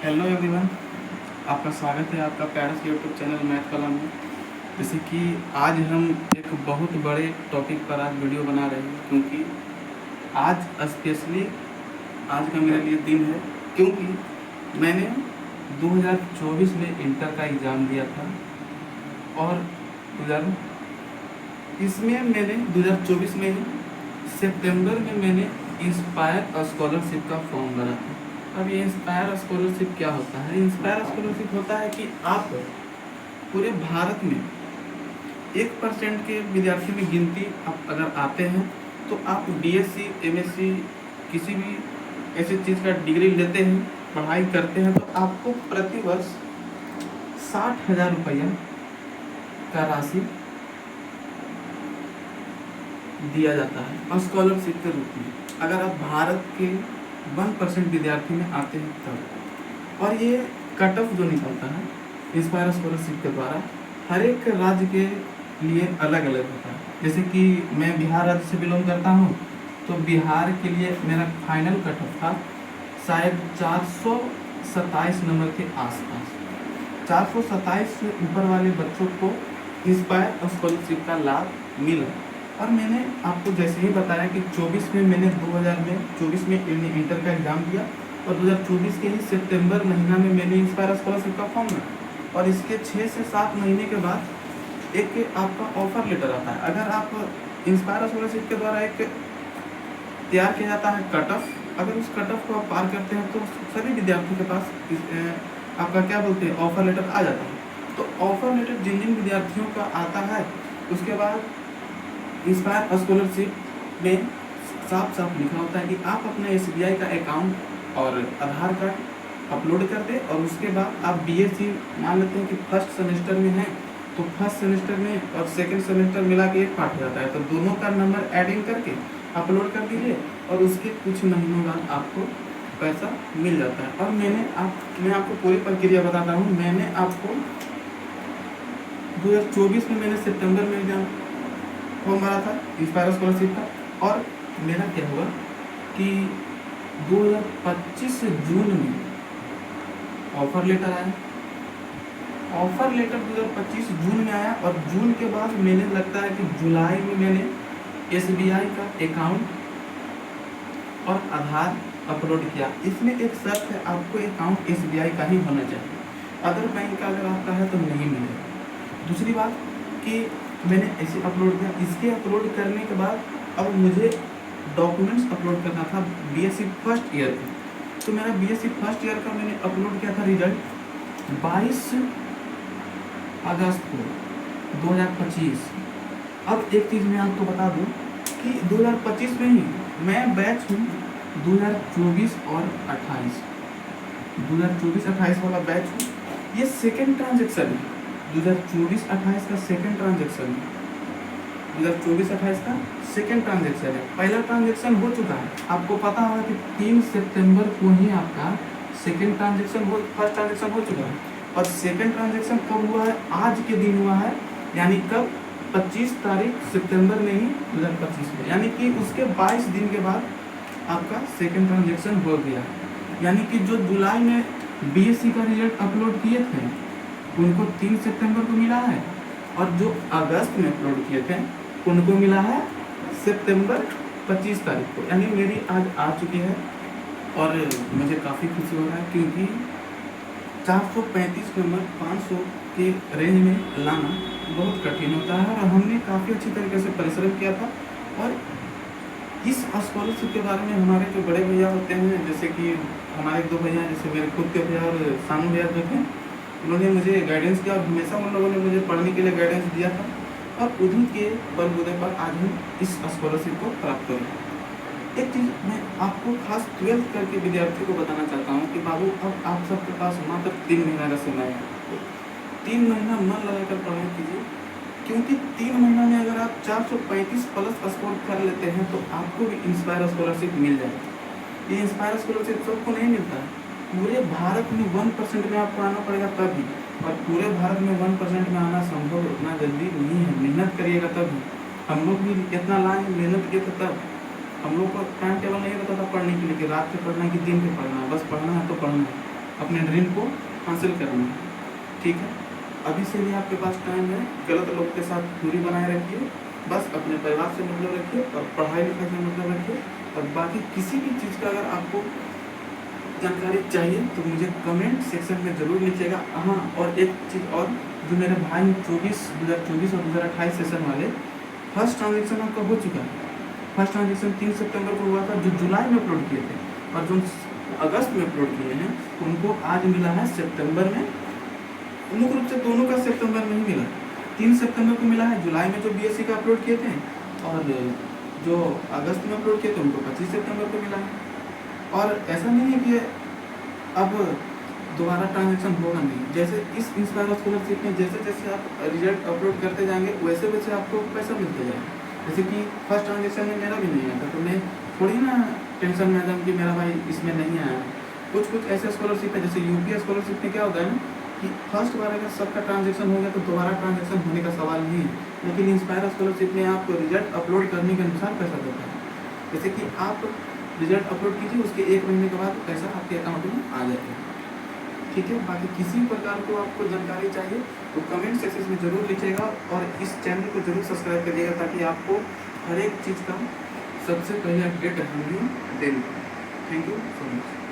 Hello everyone, आपका स्वागत है आपका प्यारा सा यूट्यूब चैनल मैथ कॉलम में। जैसे कि आज हम एक बहुत बड़े टॉपिक पर आज वीडियो बना रहे हैं, क्योंकि आज स्पेशली आज का मेरे लिए दिन है, क्योंकि मैंने 2024 में इंटर का एग्ज़ाम दिया था और 2024 में सितंबर में मैंने इंस्पायर स्कॉलरशिप का फॉर्म भरा था। अब ये इंस्पायर स्कॉलरशिप क्या होता है? इंस्पायर स्कॉलरशिप होता है कि आप पूरे भारत में 1% के विद्यार्थी में गिनती आप अगर आते हैं तो आप बीएससी, एमएससी किसी भी ऐसी चीज़ का डिग्री लेते हैं, पढ़ाई करते हैं, तो आपको प्रतिवर्ष 60,000 रुपया का राशि दिया जाता है स्कॉलरशिप के रूप में, अगर आप भारत के 1% विद्यार्थी में आते हैं तब। और ये कट ऑफ जो निकलता है इंस्पायर स्कॉलरशिप के द्वारा हर एक राज्य के लिए अलग अलग होता है। जैसे कि मैं बिहार राज्य से बिलोंग करता हूँ, तो बिहार के लिए मेरा फाइनल कट ऑफ था शायद 427 नंबर के आसपास। 427 से ऊपर वाले बच्चों को इंस्पायर स्कॉलरशिप का लाभ मिला। और मैंने आपको जैसे ही बताया कि 24 में मैंने 2024 में इंटर का एग्ज़ाम दिया और 2024 के ही सितंबर महीना में मैंने इंस्पायर स्कॉलरशिप का फॉर्म भरा, और इसके 6 से 7 महीने के बाद एक आपका ऑफर लेटर आता है। अगर आप इंस्पायर स्कॉलरशिप के द्वारा एक तैयार किया जाता है कट ऑफ, अगर उस कट ऑफ को आप पार करते हैं तो सभी विद्यार्थियों के पास आपका क्या बोलते हैं ऑफर लेटर आ जाता है। तो ऑफर लेटर जिन जिन विद्यार्थियों का आता है, उसके बाद इंस्पायर स्कॉलरशिप में साफ साफ लिखा होता है कि आप अपना एसबीआई का अकाउंट और आधार कार्ड अपलोड कर दें, और उसके बाद आप बीएससी मान लेते हैं कि फर्स्ट सेमेस्टर में है, तो फर्स्ट सेमेस्टर में और सेकंड सेमेस्टर मिला के एक पार्ट हो जाता है, तो दोनों का नंबर एडिंग करके अपलोड कर दीजिए और उसके कुछ महीनों बाद आपको पैसा मिल जाता है। और मैं आपको पूरी प्रक्रिया बताता हूँ। मैंने आपको 2024 में मैंने सितंबर में एग्जाम फॉर्म भरा था इंस्पायर स्कॉलरशिप का, और मेरा क्या हुआ कि 2025 जून में ऑफर लेटर आया। ऑफर लेटर 2025 जून में आया, और जून के बाद मैंने लगता है कि जुलाई में मैंने एसबीआई का अकाउंट और आधार अपलोड किया। इसमें एक शर्त है, आपको अकाउंट एसबीआई का ही होना चाहिए, अदर बैंक का अगर आपका है तो नहीं मिलेगा। दूसरी बात कि मैंने ऐसे अपलोड किया। इसके अपलोड करने के बाद अब मुझे डॉक्यूमेंट्स अपलोड करना था बीएससी फर्स्ट ईयर का, तो मेरा बीएससी फर्स्ट ईयर का मैंने अपलोड किया था रिजल्ट 22 अगस्त को 2025। अब एक चीज़ मैं आपको बता दूं कि 2025 में ही मैं बैच हूँ 2024 और 28, 2024-28 वाला बैच हूँ। ये सेकेंड ट्रांजेक्शन है, 2024-28 का सेकेंड ट्रांजेक्शन है, 2024-28 का सेकेंड ट्रांजेक्शन है। पहला ट्रांजेक्शन हो चुका है, आपको पता होगा कि 3 सितंबर को ही आपका सेकेंड ट्रांजेक्शन फर्स्ट ट्रांजेक्शन हो चुका है, और सेकेंड ट्रांजेक्शन कब हुआ है? आज के दिन हुआ है, यानी कब? 25 तारीख सितंबर में ही 2025 में, यानी कि उसके 22 दिन के बाद आपका सेकेंड ट्रांजेक्शन हो गया। यानी कि जो जुलाई में बीएससी का रिजल्ट अपलोड किए थे उनको 3 सितंबर को मिला है, और जो अगस्त में अपलोड किए थे उनको मिला है सितंबर 25 तारीख को, यानी मेरी आज आ चुकी है। और मुझे काफ़ी खुशी हो रहा है, क्योंकि 435 नंबर 500 के रेंज में लाना बहुत कठिन होता है, और हमने काफ़ी अच्छी तरीके से परिश्रम किया था। और इस स्कॉलरशिप के बारे में हमारे जो बड़े भैया होते हैं, जैसे कि हमारे 2 भैया, जैसे मेरे खुद के भैया और सानू भैया जो थे, उन्होंने मुझे गाइडेंस किया, और हमेशा उन लोगों ने मुझे पढ़ने के लिए गाइडेंस दिया था, और उन्हीं के बलबूते पर आज हम इस स्कॉलरशिप को प्राप्त करें। एक चीज़ मैं आपको खास 12th करके विद्यार्थी को बताना चाहता हूँ कि बाबू, अब आप सबके पास मात्र 3 महीना का समय है। 3 महीना मन लगाकर पढ़ाई कीजिए, क्योंकि 3 महीना में अगर आप 435 प्लस स्कोर कर लेते हैं तो आपको भी इंस्पायर स्कॉलरशिप मिल जाएगी। ये इंस्पायर स्कॉलरशिप सबको नहीं मिलता है, पूरे भारत में 1% में आपको आना पड़ेगा तभी, और पूरे भारत में 1% में आना संभव उतना जल्दी नहीं है। मेहनत करिएगा तभी। हम लोग भी इतना लाए मेहनत किए थे, तब हम लोग को टाइम टेबल नहीं रहता था पढ़ने के लिए कि रात में पढ़ना है कि दिन में पढ़ना है, बस पढ़ना है तो पढ़ना है। अपने ड्रीम को हासिल करना है। ठीक है, अभी से भी आपके पास टाइम है। गलत लोग के साथ दूरी बनाए रखिए, बस अपने परिवार से मतलब रखिए और पढ़ाई लिखाई से मतलब रखिए। और बाकी किसी भी चीज़ का अगर आपको जानकारी चाहिए तो मुझे कमेंट सेक्शन में ज़रूर लिखिएगा। हाँ, और एक चीज़ और, जो मेरे भाई 2024 और 2028 सेशन वाले फर्स्ट ट्रांजेक्शन आपका हो चुका है। फर्स्ट ट्रांजेक्शन 3 सितंबर को हुआ था, जो जुलाई में अपलोड किए थे, और जो अगस्त में अपलोड किए हैं उनको आज मिला है सितंबर में। मुख्य रूप से दोनों का सितंबर में ही मिला। 3 सितंबर को मिला है जुलाई में जो बीएससी का अपलोड किए थे, और जो अगस्त में अपलोड किए थे उनको 25 सितंबर को मिला है। और ऐसा नहीं है कि अब दोबारा ट्रांजेक्शन होगा नहीं। जैसे इस इंस्पायर स्कॉलरशिप में जैसे जैसे आप रिजल्ट अपलोड करते जाएंगे वैसे वैसे आपको पैसा मिलते जाएगा। जैसे कि फर्स्ट ट्रांजेक्शन में मेरा भी नहीं आया था, तो मैं थोड़ी ना टेंशन में था कि मेरा भाई इसमें नहीं आया। कुछ ऐसे स्कॉलरशिप है, जैसे यूपी स्कॉलरशिप में क्या होता है ना कि फर्स्ट बार अगर सबका ट्रांजेक्शन हो गया तो दोबारा ट्रांजेक्शन होने का सवाल नहीं है। लेकिन इंस्पायर स्कॉलरशिप में आपको रिजल्ट अपलोड करने के अनुसार पैसा देता है। जैसे कि आप रिजल्ट अपलोड कीजिए, उसके 1 महीने के बाद पैसा आपके अकाउंट में आ जाएगा। ठीक है, बाकी किसी प्रकार को आपको जानकारी चाहिए तो कमेंट सेक्शन में ज़रूर लिखिएगा, और इस चैनल को ज़रूर सब्सक्राइब करिएगा ताकि आपको हर एक चीज़ का सबसे पहले अपडेट हम देंगे। Thank you so much.